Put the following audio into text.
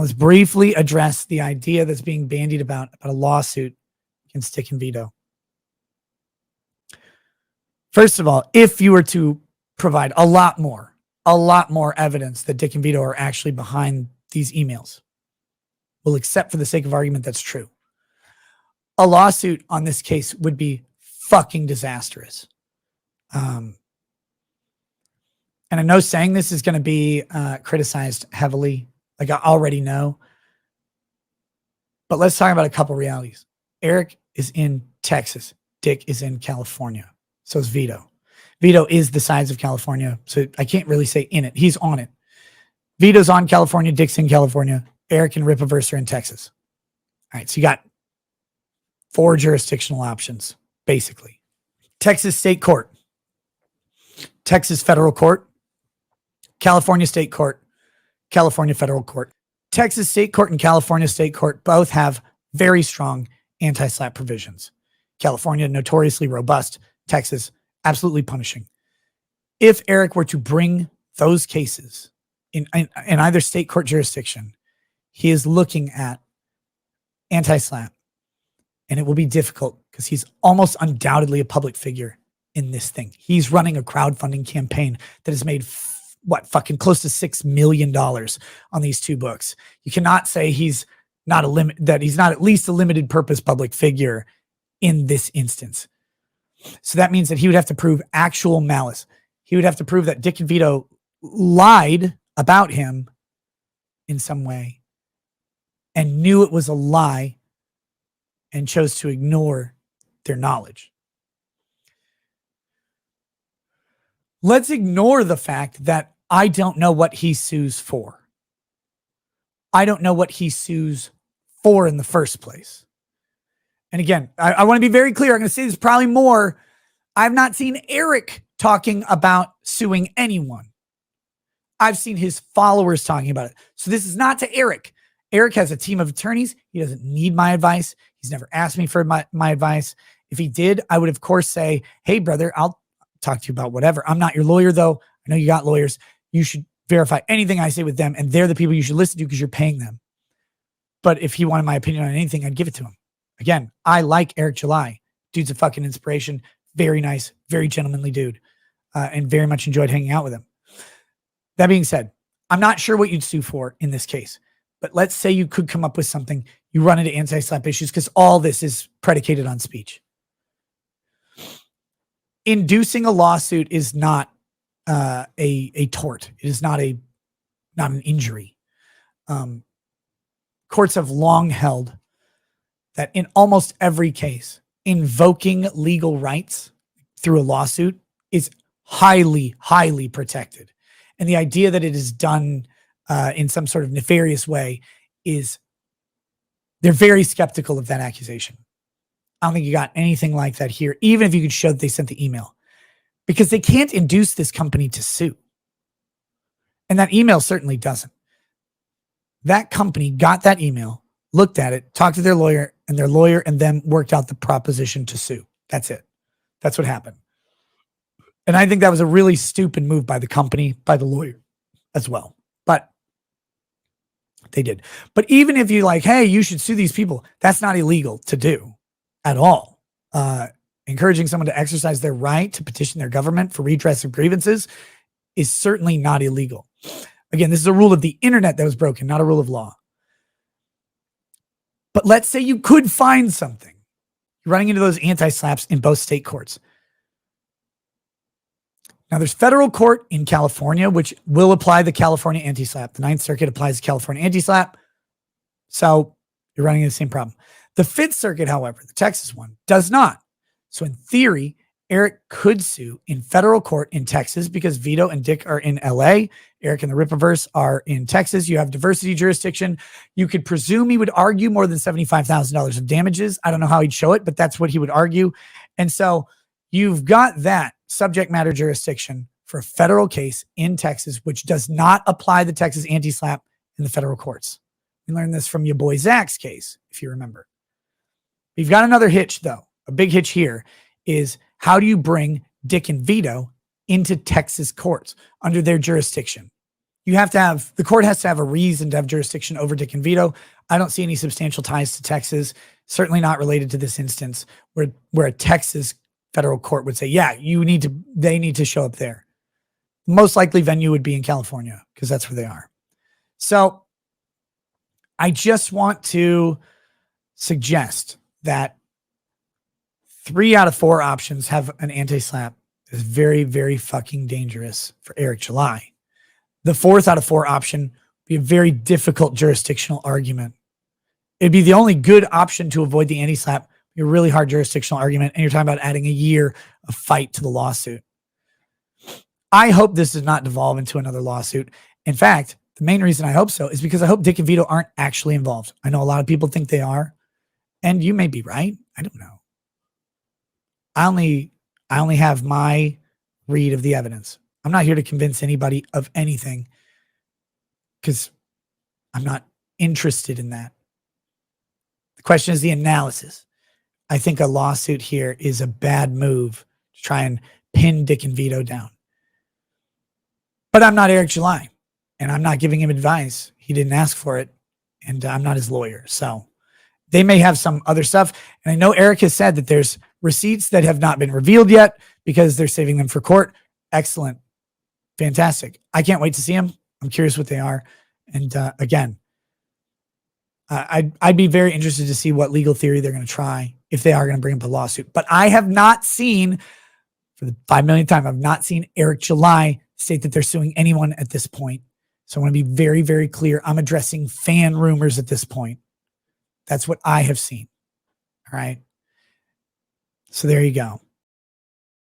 let's briefly address the idea that's being bandied about a lawsuit against Dick and Vito. First of all, if you were to provide a lot more evidence that Dick and Vito are actually behind these emails, we'll accept for the sake of argument that's true. A lawsuit on this case would be fucking disastrous. And I know saying this is going to be criticized heavily, like I already know. But let's talk about a couple realities. Eric is in Texas. Dick is in California. So is Vito. Vito is the size of California, so I can't really say in it. He's on it. Vito's on California. Dick's in California. Eric and Rippaverse are in Texas. All right, so you got 4 jurisdictional options, basically. Texas State Court, Texas Federal Court, California State Court, California Federal Court. Texas State Court and California State Court both have very strong anti-SLAPP provisions. California, notoriously robust. Texas, absolutely punishing. If Eric were to bring those cases in either state court jurisdiction, he is looking at anti-SLAPP, and it will be difficult because he's almost undoubtedly a public figure in this thing. He's running a crowdfunding campaign that has made fucking close to $6 million on these 2 books. You cannot say he's not that he's not at least a limited purpose public figure in this instance. So that means that he would have to prove actual malice. He would have to prove that Dick and Vito lied about him in some way and knew it was a lie and chose to ignore their knowledge. Let's ignore the fact that I don't know what he sues for. I don't know what he sues for in the first place. And again, I want to be very clear. I'm going to say this probably more. I've not seen Eric talking about suing anyone. I've seen his followers talking about it. So this is not to Eric. Eric has a team of attorneys. He doesn't need my advice. He's never asked me for my advice. If he did, I would of course say, hey brother, I'll talk to you about whatever. I'm not your lawyer though. I know you got lawyers. You should verify anything I say with them. And they're the people you should listen to because you're paying them. But if he wanted my opinion on anything, I'd give it to him. Again, I like Eric July. Dude's a fucking inspiration. Very nice, very gentlemanly dude. And very much enjoyed hanging out with him. That being said, I'm not sure what you'd sue for in this case. But let's say you could come up with something. You run into anti-SLAPP issues because all this is predicated on speech. Inducing a lawsuit is not a tort. It is not an injury. Courts have long held that in almost every case, invoking legal rights through a lawsuit is highly, highly protected. And the idea that it is done in some sort of nefarious way they're very skeptical of that accusation. I don't think you got anything like that here, even if you could show that they sent the email, because they can't induce this company to sue. And that email certainly doesn't. That company got that email, looked at it, talked to their lawyer and them worked out the proposition to sue. That's it. That's what happened. And I think that was a really stupid move by the company, by the lawyer as well. But they did. But even if you like, hey, you should sue these people, that's not illegal to do at all. Encouraging someone to exercise their right to petition their government for redress of grievances is certainly not illegal. Again, this is a rule of the internet that was broken, not a rule of law. But let's say you could find something. You're running into those anti-SLAPPs in both state courts. Now, there's federal court in California, which will apply the California anti-SLAPP. The Ninth Circuit applies the California anti-SLAPP. So you're running into the same problem. The Fifth Circuit, however, the Texas one, does not. So in theory, Eric could sue in federal court in Texas because Vito and Dick are in LA. Eric and the Rippaverse are in Texas. You have diversity jurisdiction. You could presume he would argue more than $75,000 of damages. I don't know how he'd show it, but that's what he would argue. And so you've got that subject matter jurisdiction for a federal case in Texas, which does not apply the Texas anti-SLAPP in the federal courts. We learned this from your boy Zach's case, if you remember. We've got another hitch, though. A big hitch here is, how do you bring Dick and Vito into Texas courts under their jurisdiction? the court has to have a reason to have jurisdiction over Dick and Vito. I don't see any substantial ties to Texas, certainly not related to this instance where a Texas federal court would say, yeah, they need to show up there. Most likely venue would be in California because that's where they are. So I just want to suggest that 3 out of 4 options have an anti-slap that is very, very fucking dangerous for Eric July. The 4th out of 4 option would be a very difficult jurisdictional argument. It'd be the only good option to avoid the anti-slap, a really hard jurisdictional argument, and you're talking about adding a year of fight to the lawsuit. I hope this does not devolve into another lawsuit. In fact, the main reason I hope so is because I hope Dick and Vito aren't actually involved. I know a lot of people think they are, and you may be right. I don't know. I only have my read of the evidence. I'm not here to convince anybody of anything because I'm not interested in that. The question is the analysis. I think a lawsuit here is a bad move to try and pin Dick and Vito down. But I'm not Eric July, and I'm not giving him advice. He didn't ask for it, and I'm not his lawyer. So they may have some other stuff. And I know Eric has said that there's receipts that have not been revealed yet because they're saving them for court. Excellent. Fantastic. I can't wait to see them. I'm curious what they are. And again, I'd be very interested to see what legal theory they're going to try if they are going to bring up a lawsuit. But I have not seen, for the 5 millionth time, I've not seen Eric July state that they're suing anyone at this point. So I want to be very, very clear. I'm addressing fan rumors at this point. That's what I have seen. All right. So there you go.